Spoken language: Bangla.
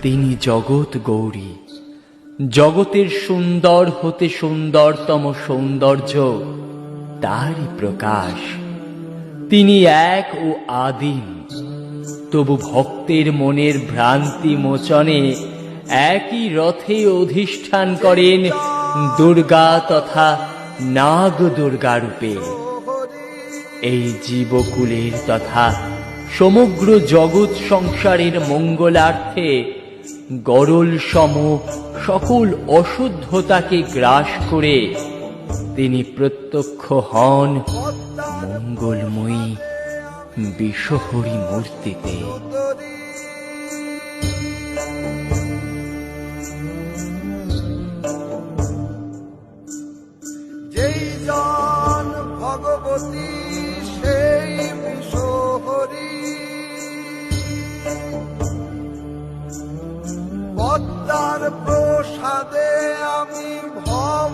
তিনি জগৎ গৌরী, জগতের সুন্দর হতে সুন্দরতম সৌন্দর্য তারই প্রকাশ। তিনি এক ও আদিম, তবু ভক্তের মনের ভ্রান্তি মোচনে একই রথে অধিষ্ঠান করেন দুর্গা তথা নাগ দুর্গা রূপে। এই জীবকুলের তথা সমগ্র জগৎ সংসারের মঙ্গলার্থে গরল সম সকল অশুদ্ধতাকে গ্রাস করে তিনি প্রত্যক্ষ হন মঙ্গলময়ী বিশ্বহরি মূর্তিতে। যেই জন ভগবতী সেই বিশ্বহরি, পদ্মার প্রসাদে আমি ভব